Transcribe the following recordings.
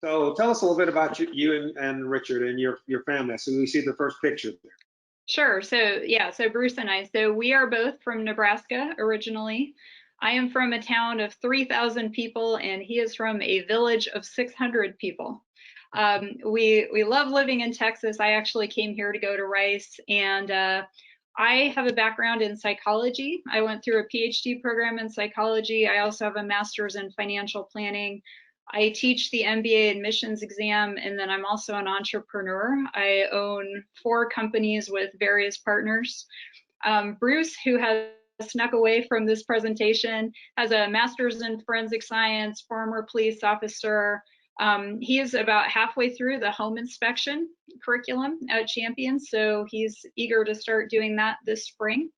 So tell us a little bit about you and Richard and your family. So we see the first picture there. Sure. So yeah, so Bruce and I, so we are both from Nebraska originally. I am from a town of 3,000 people, and he is from a village of 600 people. We love living in Texas. I actually came here to go to Rice, and I have a background in psychology. I went through a PhD program in psychology. I also have a master's in financial planning. I teach the MBA admissions exam, and then I'm also an entrepreneur. I own 4 companies with various partners. Bruce, who has snuck away from this presentation, has a master's in forensic science, former police officer. He is about halfway through the home inspection curriculum at Champion, so he's eager to start doing that this spring.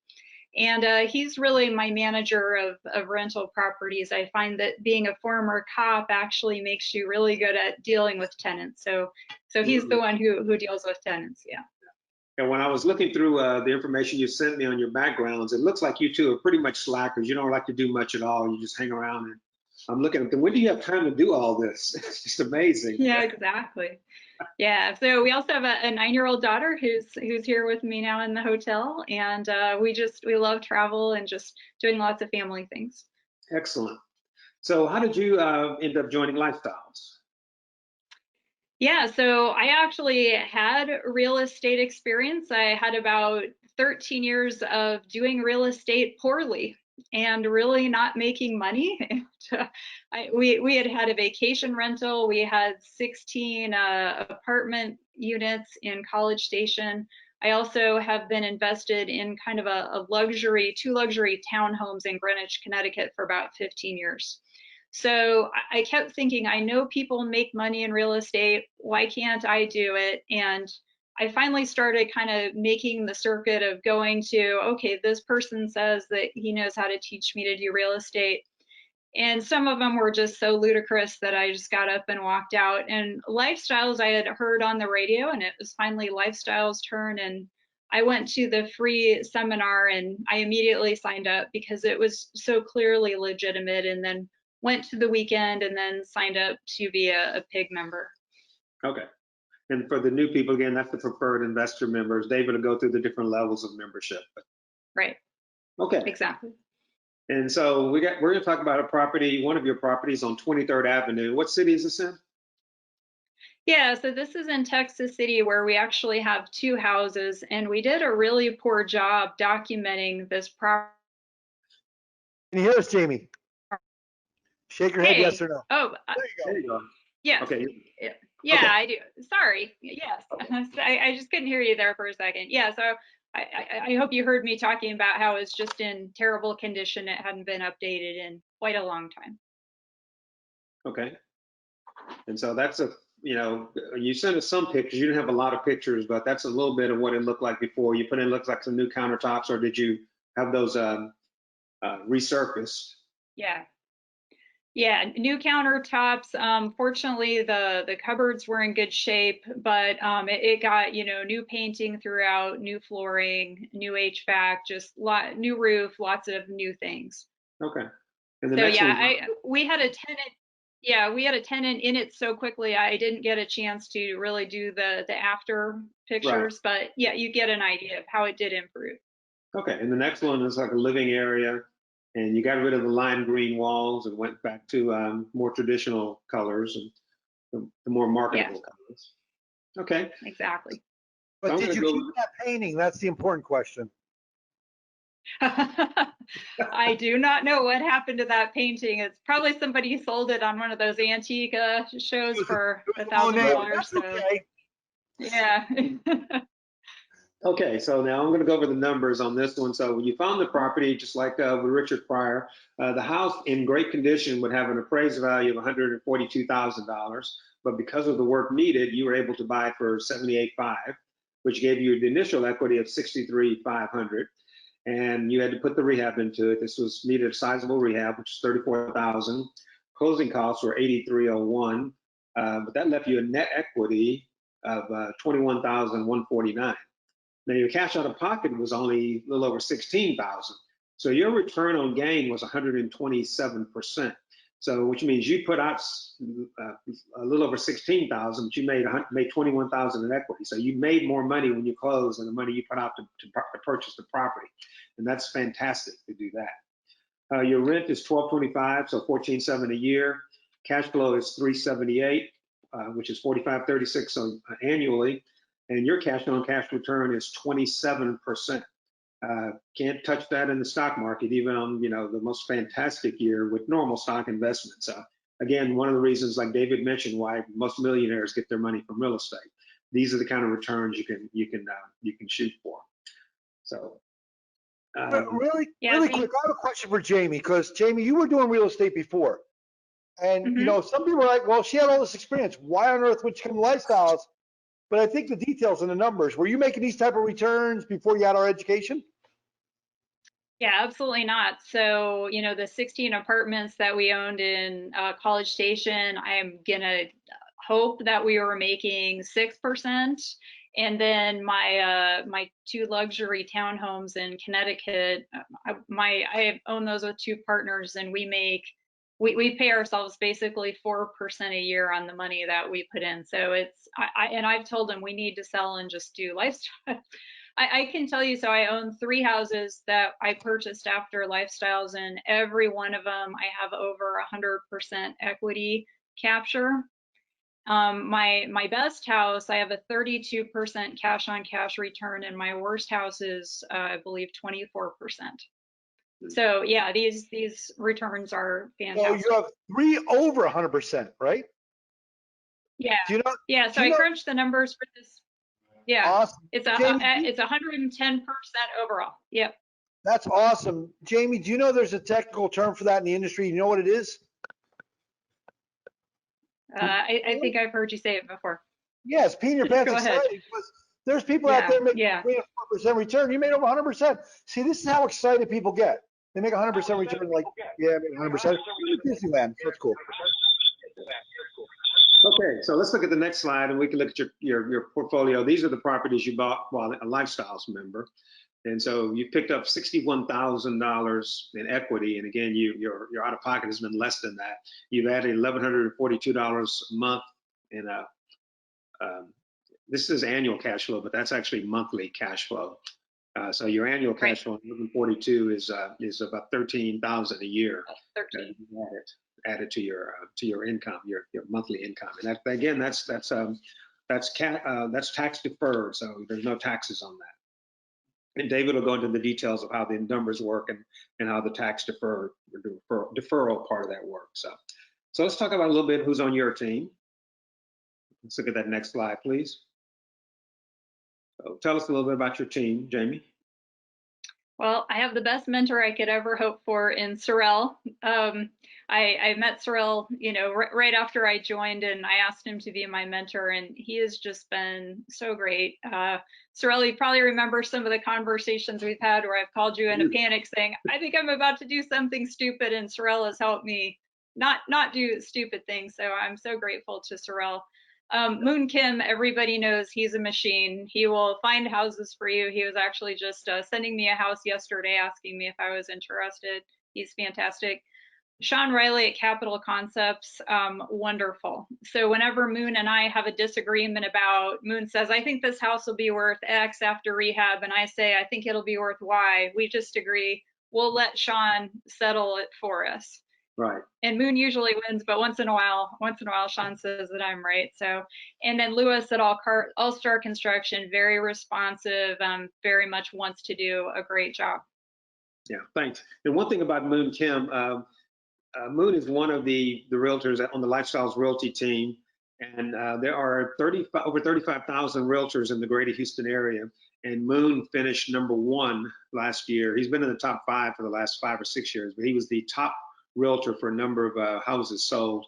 And he's really my manager of rental properties. I find that being a former cop actually makes you really good at dealing with tenants. So he's the one who deals with tenants, yeah. And when I was looking through the information you sent me on your backgrounds, it looks like you two are pretty much slackers. You don't like to do much at all. You just hang around. And I'm looking at them. When do you have time to do all this? It's just amazing. Yeah, exactly. Yeah, so we also have a 9-year-old daughter who's here with me now in the hotel, and we love travel and just doing lots of family things. Excellent. So how did you end up joining Lifestyles? Yeah, so I actually had real estate experience. I had about 13 years of doing real estate poorly and really not making money. We had had a vacation rental. We had 16 apartment units in College Station. I also have been invested in kind of a luxury, 2 luxury townhomes in Greenwich, Connecticut for about 15 years. So I kept thinking, I know people make money in real estate. Why can't I do it? And I finally started kind of making the circuit of going to, okay, this person says that he knows how to teach me to do real estate. And some of them were just so ludicrous that I just got up and walked out. And Lifestyles I had heard on the radio, and it was finally Lifestyles' turn. And I went to the free seminar and I immediately signed up because it was so clearly legitimate, and then went to the weekend and then signed up to be a PIG member. Okay. And for the new people, again, that's the preferred investor members. David will go through the different levels of membership. Right. Okay. Exactly. And so we're going to talk about a property, one of your properties on 23rd Avenue. What city is this in? Yeah, so this is in Texas City, where we actually have 2 houses, and we did a really poor job documenting this property. Can you hear us, Jamie? Shake your head, Hey. yes or no. Oh, There you go. yes. Okay. Yeah, Okay. I do. Sorry. Yes. Okay. I just couldn't hear you there for a second. Yeah, so I hope you heard me talking about how it's just in terrible condition. It hadn't been updated in quite a long time. Okay. And so that's you sent us some pictures. You didn't have a lot of pictures, but that's a little bit of what it looked like before. You put in, looks like some new countertops, or did you have those resurfaced? Yeah. Yeah, new countertops. Fortunately, the cupboards were in good shape, but it got, new painting throughout, new flooring, new HVAC, just new roof, lots of new things. Okay. And the So next yeah, one. we had a tenant. Yeah, we had a tenant in it so quickly, I didn't get a chance to really do the after pictures, but yeah, you get an idea of how it did improve. Okay. And the next one is like a living area, and you got rid of the lime green walls and went back to more traditional colors and the more marketable colors. Okay. Exactly. But did you keep that painting? That's the important question. I do not know what happened to that painting. It's probably somebody sold it on one of those antique shows for $1,000. So okay. Yeah. Okay, so now I'm going to go over the numbers on this one. So when you found the property, just like with Richard Pryor, the house in great condition would have an appraised value of $142,000. But because of the work needed, you were able to buy it for $78,500, which gave you the initial equity of $63,500. And you had to put the rehab into it. This was needed a sizable rehab, which is $34,000. Closing costs were $83,01, but that left you a net equity of $21,149. Now your cash out of pocket was only a little over $16,000. So your return on gain was 127%. So, which means you put out a little over 16,000, but you made 21,000 in equity. So you made more money when you close than the money you put out to purchase the property, and that's fantastic to do that. Your rent is 1225, so 14.7 a year. Cash flow is 378, which is 4536 annually, and your cash on cash return is 27%. Can't touch that in the stock market, even on the most fantastic year with normal stock investments. Again, one of the reasons, like David mentioned, why most millionaires get their money from real estate. These are the kind of returns you can shoot for. So, really Yeah, quick, I have a question for Jamie, because Jamie, you were doing real estate before, and some people are like, well, she had all this experience. Why on earth would she come to Lifestyles? But I think the details and the numbers. Were you making these type of returns before you had our education? Yeah, absolutely not. So, the 16 apartments that we owned in College Station, I am gonna hope that we were making 6%. And then my 2 luxury townhomes in Connecticut, I own those with 2 partners, and we pay ourselves basically 4% a year on the money that we put in. So and I've told them we need to sell and just do lifestyle. I can tell you, so I own 3 houses that I purchased after Lifestyles, and every one of them I have over 100% equity capture. My best house, I have a 32% cash on cash return, and my worst house is, I believe, 24%. So yeah, these returns are fantastic. So you have 3 over 100%, right? Yeah. Do you know? Yeah. So I crunched the numbers for this. Yeah. Awesome. It's Jamie, it's 110% overall. Yep. that's awesome. Jamie, do you know there's a technical term for that in the industry? You know what it is? I think I've heard you say it before. Yes, peeing your pants Go ahead. excited, because there's people out there making Yeah. 3 or 4% return. You made over 100%. See, this is how excited people get. They make 100% return, like, yeah, I made 100%. Disneyland, so it's cool. okay, so let's look at the next slide, and we can look at your portfolio. These are the properties you bought while a Lifestyles member. And so you picked up $61,000 in equity, and again, your out of pocket has been less than that. You've added $1,142 a month in this is annual cash flow, but that's actually monthly cash flow. So your annual cash flow, 142, is about $13,000 a year. 13. Added to your income, your monthly income, and that, again, that's tax deferred, so there's no taxes on that. And David will go into the details of how the numbers work and how the tax deferral part of that works. So let's talk about a little bit who's on your team. Let's look at that next slide, please. So tell us a little bit about your team, Jamie. Well, I have the best mentor I could ever hope for in Sorrel. I met Sorrel, right after I joined, and I asked him to be my mentor, and he has just been so great. Sorrel, you probably remember some of the conversations we've had where I've called you in a panic saying, I think I'm about to do something stupid, and Sorrel has helped me not do stupid things. So I'm so grateful to Sorrel. Moon Kim, everybody knows he's a machine. He will find houses for you. He was actually just sending me a house yesterday asking me if I was interested. He's fantastic. Sean Riley at Capital Concepts, wonderful. So whenever Moon and I have a disagreement about, Moon says, I think this house will be worth X after rehab, and I say, I think it'll be worth Y. We just agree. We'll let Sean settle it for us. Right. And Moon usually wins, but once in a while, Sean says that I'm right. So, and then Lewis at All Star Construction, very responsive, very much wants to do a great job. Yeah, thanks. And one thing about Moon Kim, Moon is one of the realtors on the Lifestyles Realty team, and there are over 35,000 realtors in the greater Houston area, and Moon finished #1 last year. He's been in the top 5 for the last 5 or 6 years, but he was the top realtor for a number of houses sold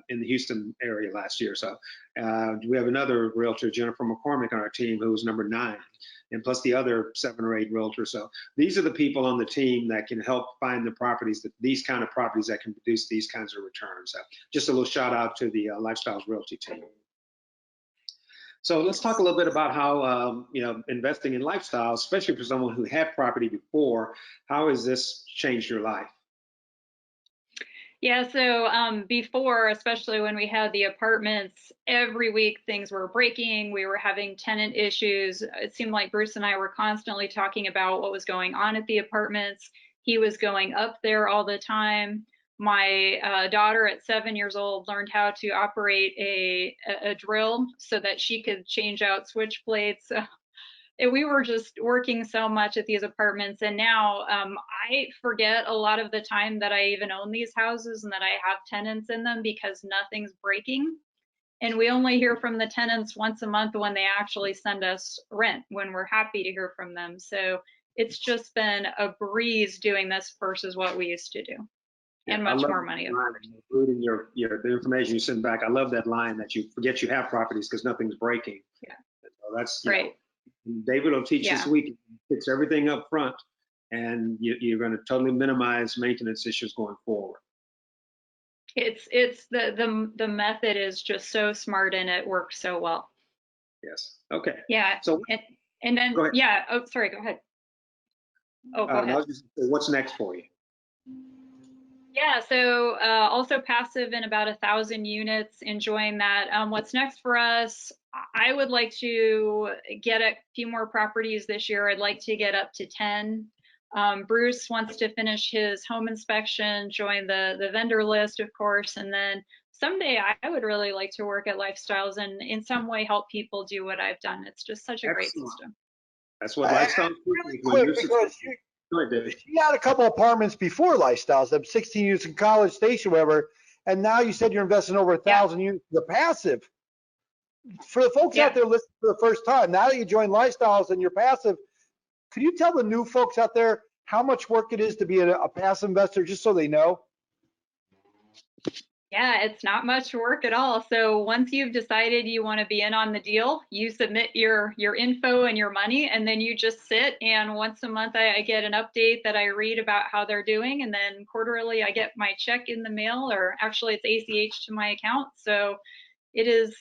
in the Houston area last year. So we have another realtor, Jennifer McCormick, on our team, who was #9, and plus the other 7 or 8 realtors. So these are the people on the team that can help find the properties, these kind of properties that can produce these kinds of returns. So just a little shout out to the Lifestyles Realty team. So let's talk a little bit about how investing in lifestyle, especially for someone who had property before, how has this changed your life? Yeah, so before, especially when we had the apartments, every week things were breaking. We were having tenant issues. It seemed like Bruce and I were constantly talking about what was going on at the apartments. He was going up there all the time. My daughter at 7 years old learned how to operate a drill so that she could change out switch plates. We were just working so much at these apartments, and now I forget a lot of the time that I even own these houses and that I have tenants in them because nothing's breaking. And we only hear from the tenants once a month when they actually send us rent, when we're happy to hear from them. So it's just been a breeze doing this versus what we used to do, and I much love more money, of course. including the information you send back. I love that line that you forget you have properties because nothing's breaking. Yeah. So that's, Right. David will teach this Yeah. week, fix everything up front, and you're going to totally minimize maintenance issues going forward. It's the method is just so smart and it works so well. Yes. Okay. Yeah. So And then, go ahead. yeah, oh, sorry, go ahead. Oh, go ahead. What's next for you? Yeah, so also passive in about 1,000 units, enjoying that. What's next for us? I would like to get a few more properties this year. I'd like to get up to 10. Bruce wants to finish his home inspection, join the vendor list, of course, and then someday I would really like to work at Lifestyles and in some way help people do what I've done. It's just such a great system. That's what Lifestyle is. Really quick, because she had a couple apartments before Lifestyles, them 16 units in College Station, whatever, and now you said you're investing over 1,000 units. The passive. For the folks out there listening for the first time, now that you join Lifestyles and you're passive, could you tell the new folks out there how much work it is to be a passive investor, just so they know? Yeah, it's not much work at all. So once you've decided you want to be in on the deal, you submit your info and your money, and then you just sit. And once a month, I get an update that I read about how they're doing, and then quarterly, I get my check in the mail, or actually, it's ACH to my account. So it is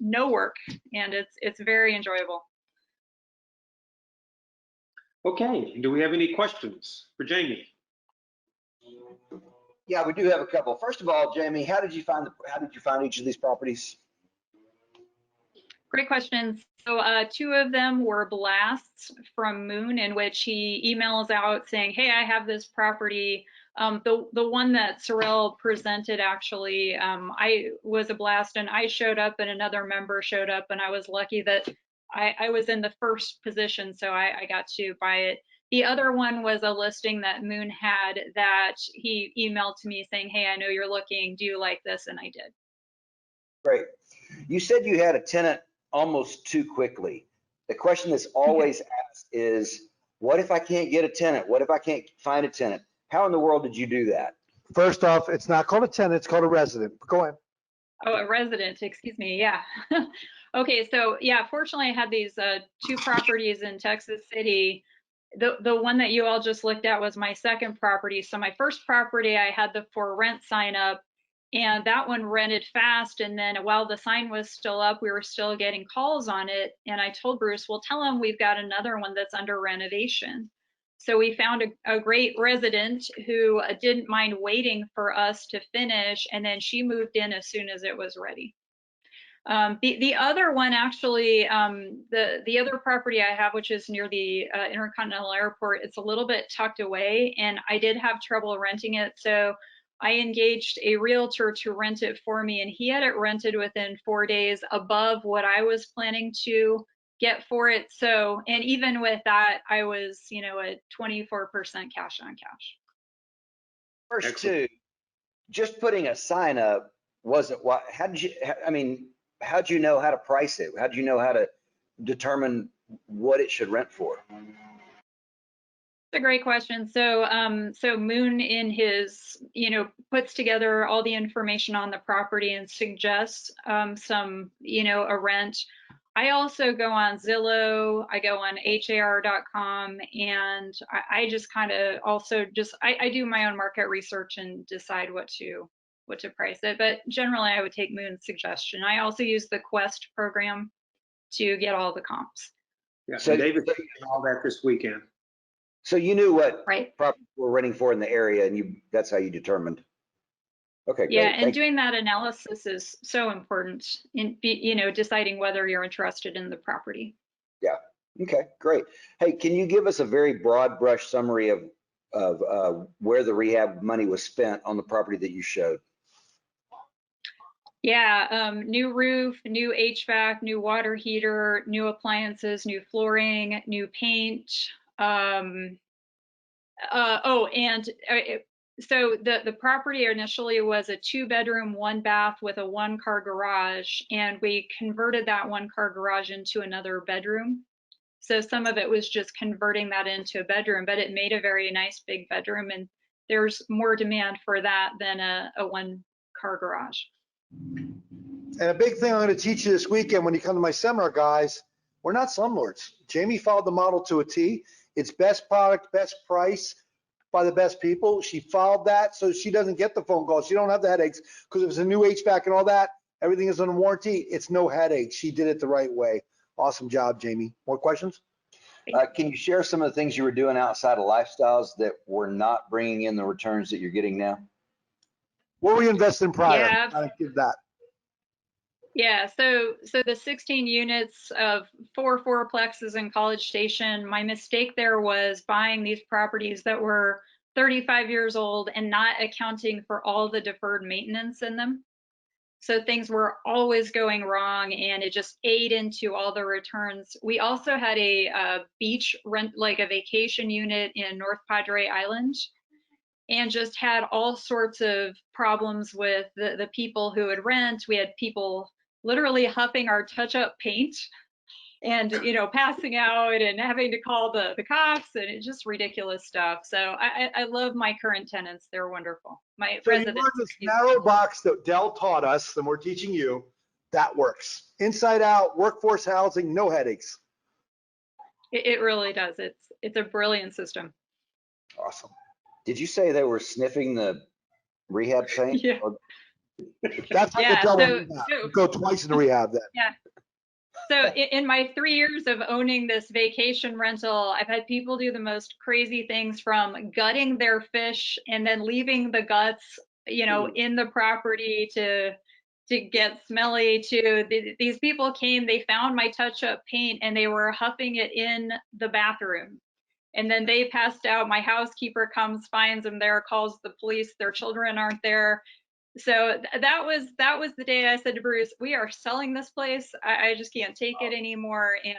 no work, and it's very enjoyable. Okay. Do we have any questions for Jamie? Yeah, we do have a couple. First of all, Jamie, how did you find each of these properties? Great questions. So 2 of them were blasts from Moon, in which he emails out saying, hey, I have this property. The one that Sorrel presented, actually, I was a blast, and I showed up and another member showed up, and I was lucky that I was in the first position, so I got to buy it. The other one was a listing that Moon had that he emailed to me saying, hey, I know you're looking, do you like this? And I did. Great. You said you had a tenant almost too quickly. The question that's always asked is, what if I can't get a tenant? What if I can't find a tenant? How in the world did you do that? First off, it's not called a tenant, it's called a resident. Go ahead. Oh, a resident, excuse me, yeah. Okay, so yeah, fortunately I had these 2 properties in Texas City. The one that you all just looked at was my second property. So my first property, I had the for rent sign up, and that one rented fast. And then while the sign was still up, we were still getting calls on it. And I told Bruce, well, tell him we've got another one that's under renovation. So we found a great resident who didn't mind waiting for us to finish, and then she moved in as soon as it was ready. The other one, actually, the other property I have, which is near the Intercontinental Airport, it's a little bit tucked away, and I did have trouble renting it. So I engaged a realtor to rent it for me, and he had it rented within 4 days above what I was planning to get for it. So, and even with that, I was, at 24% cash on cash. First two, just putting a sign up wasn't what, how'd you know how to price it? How'd you know how to determine what it should rent for? That's a great question. So, so Moon in his, puts together all the information on the property and suggests some, a rent. I also go on Zillow, I go on har.com, and I just kind of also I do my own market research and decide what to price it. But generally, I would take Moon's suggestion. I also use the Quest program to get all the comps. Yeah, so David did all that this weekend. So you knew what properties were renting for in the area, and that's how you determined. Okay, Yeah, great. and Thank doing that analysis is so important in, deciding whether you're interested in the property. Yeah. Okay, great. Hey, can you give us a very broad brush summary of where the rehab money was spent on the property that you showed? Yeah, new roof, new HVAC, new water heater, new appliances, new flooring, new paint. So the property initially was a 2-bedroom, 1-bath with a 1-car garage, and we converted that 1-car garage into another bedroom. So some of it was just converting that into a bedroom, but it made a very nice big bedroom, and there's more demand for that than a 1-car garage. And a big thing I'm going to teach you this weekend when you come to my seminar, guys, we're not slumlords. Jamie followed the model to a T. It's best product, best price by the best people. She followed that, so she doesn't get the phone calls. She don't have the headaches because if it's a new HVAC and all that, everything is on warranty. It's no headache. She did it the right way. Awesome job, Jamie. More questions? Can you share some of the things you were doing outside of lifestyles that were not bringing in the returns that you're getting now? What were you investing in prior? Yeah. I give that. Yeah, so the 16 units of 4 fourplexes in College Station, my mistake there was buying these properties that were 35 years old and not accounting for all the deferred maintenance in them. So things were always going wrong, and it just ate into all the returns. We also had a beach rent, like a vacation unit in North Padre Island, and just had all sorts of problems with the people who would rent. We had people literally huffing our touch-up paint and passing out and having to call the cops, and it's just ridiculous stuff. So I love my current tenants. They're wonderful. My So residents. you learned this narrow box that Dell taught us, and we're teaching you, that works. Inside out, workforce housing, no headaches. It really does. It's a brilliant system. Awesome. Did you say they were sniffing the rehab paint? Yeah. That's how Yeah, you tell so- them go twice in the rehab then. Yeah. So in my 3 years of owning this vacation rental, I've had people do the most crazy things, from gutting their fish and then leaving the guts, in the property to get smelly, to these people came, they found my touch-up paint and they were huffing it in the bathroom. And then they passed out. My housekeeper comes, finds them there, calls the police, their children aren't there. So that was the day I said to Bruce, we are selling this place. I just can't take it anymore. And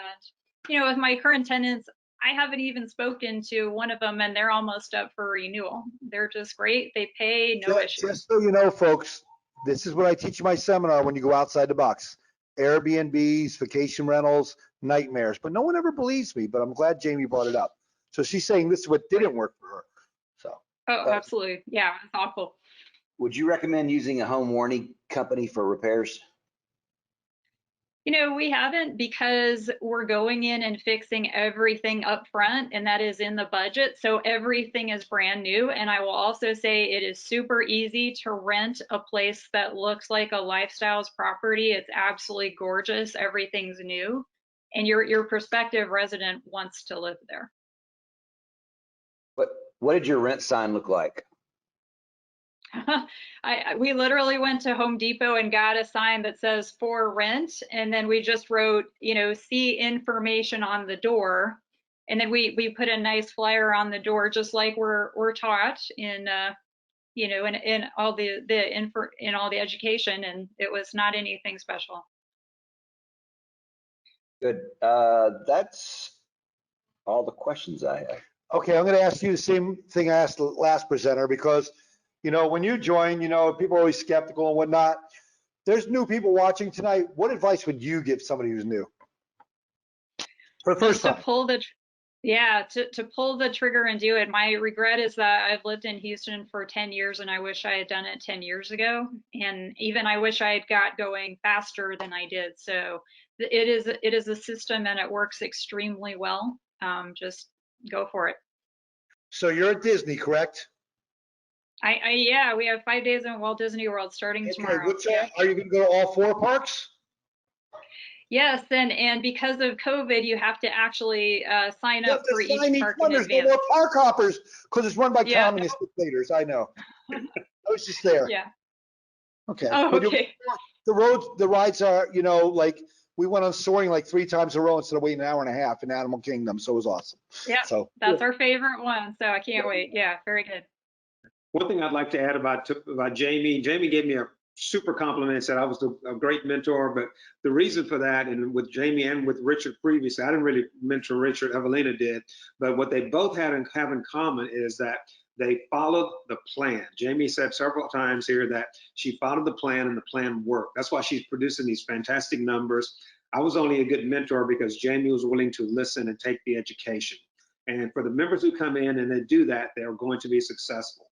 with my current tenants, I haven't even spoken to one of them, and they're almost up for renewal. They're just great. They pay, no issues. Just so you know, folks, this is what I teach in my seminar when you go outside the box. Airbnbs, vacation rentals, nightmares. But no one ever believes me, but I'm glad Jamie brought it up. So she's saying this is what didn't work for her. So. Oh, absolutely. Yeah, it's awful. Would you recommend using a home warranty company for repairs? We haven't, because we're going in and fixing everything up front, and that is in the budget. So everything is brand new. And I will also say it is super easy to rent a place that looks like a Lifestyles property. It's absolutely gorgeous. Everything's new, and your prospective resident wants to live there. What did your rent sign look like? We literally went to Home Depot and got a sign that says for rent, and then we just wrote, see information on the door, and then we put a nice flyer on the door, just like we're taught in in all in all the education, and it was not anything special. Good. That's all the questions I have. Okay, I'm going to ask you the same thing I asked the last presenter, because, when you join, people are always skeptical and whatnot. There's new people watching tonight. What advice would you give somebody who's new? For the first time. To pull the trigger and do it. My regret is that I've lived in Houston for 10 years, and I wish I had done it 10 years ago. And even I wish I had got going faster than I did. So it is a system, and it works extremely well. Just go for it. So you're at Disney, correct? Yeah, we have 5 days in Walt Disney World starting tomorrow. Yeah. Are you going to go to all 4 parks? Yes, and because of COVID, you have to actually sign up for each park in There's no advance. more park hoppers because it's run by Yeah. communist dictators. I know. I was just there. Yeah. Okay. Oh, But okay. the rides are, you know, like we went on soaring like 3 times in a row instead of waiting an hour and a half in Animal Kingdom. So it was awesome. Yeah, So that's our favorite one. So I can't wait. Yeah, very good. One thing I'd like to add about Jamie, Jamie gave me a super compliment and said I was a great mentor. But the reason for that, and with Jamie and with Richard previously, I didn't really mentor Richard, Evelina did. But what they both have in common is that they followed the plan. Jamie said several times here that she followed the plan and the plan worked. That's why she's producing these fantastic numbers. I was only a good mentor because Jamie was willing to listen and take the education. And for the members who come in and they do that, they're going to be successful.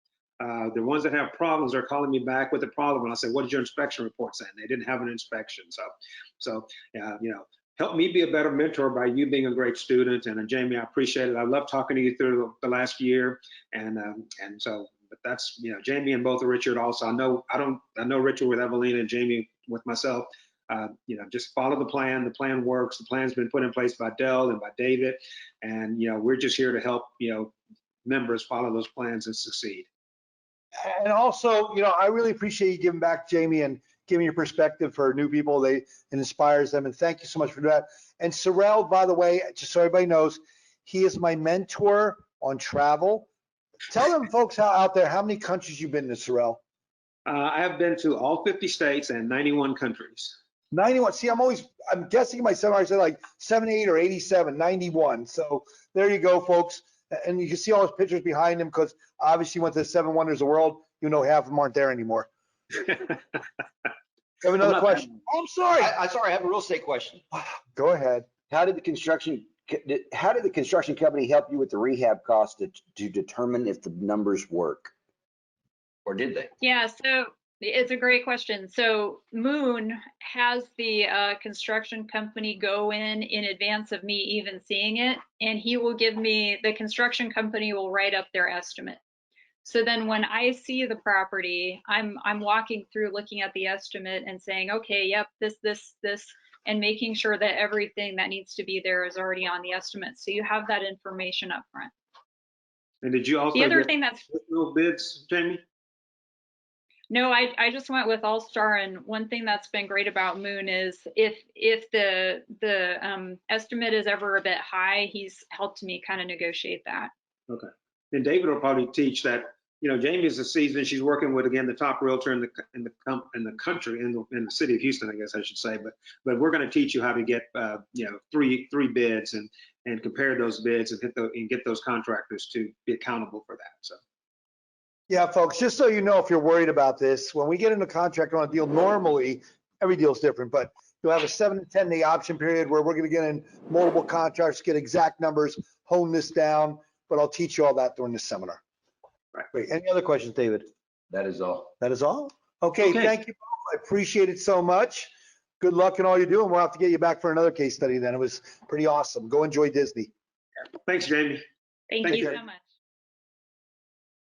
The ones that have problems are calling me back with a problem, and I say, "What did your inspection report say?" And they didn't have an inspection. So you know, help me be a better mentor by you being a great student. And Jamie, I appreciate it. I love talking to you through the last year, and so. But that's, you know, Jamie and both of Richard also. I know Richard with Evelina and Jamie with myself. You know, just follow the plan. The plan works. The plan's been put in place by Dell and by David, and you know, we're just here to help, you know, members follow those plans and succeed. and also, you know, I really appreciate you giving back, Jamie, and giving your perspective for new people. It inspires them, and thank you so much for that. And Sorrel, by the way, just so everybody knows, he is my mentor on travel. Tell them folks out there how many countries you've been to, Sorrel. I have been to all 50 states and 91 countries. 91. See, I'm guessing myself, I said like 78 or 87, 91. So there you go, folks. And you can see all his pictures behind him because obviously he went to the 7 wonders of the world. You know, half of them aren't there anymore. Have another question? Oh, I'm sorry. Sorry, I have a real estate question. Go ahead. How did the construction company help you with the rehab cost to determine if the numbers work? Or did they? Yeah, so it's a great question. So Moon has the construction company go in advance of me even seeing it, and he will give me, the construction company will write up their estimate. So then when I see the property, I'm walking through looking at the estimate and saying, okay, yep, this, and making sure that everything that needs to be there is already on the estimate. So you have that information up front. And did you also the other get thing that's additional bids, Jamie? No, I just went with All-Star, and one thing that's been great about Moon is if the estimate is ever a bit high, he's helped me kind of negotiate that. Okay. And David will probably teach that. You know, Jamie is a seasoned. She's working with, again, the top realtor in the country, in the city of Houston, I guess I should say. But we're going to teach you how to get you know, three bids and compare those bids and get those contractors to be accountable for that. So. Yeah, folks, just so you know, if you're worried about this, when we get into contract on a deal, normally every deal is different, but you'll have a 7 to 10 day option period where we're going to get in multiple contracts, get exact numbers, hone this down, but I'll teach you all that during this seminar. Right. Great. Any other questions, David? That is all. That is all? Okay. Thank you both. I appreciate it so much. Good luck in all you're doing. We'll have to get you back for another case study then. It was pretty awesome. Go enjoy Disney. Thanks, Jamie. Thank you so much.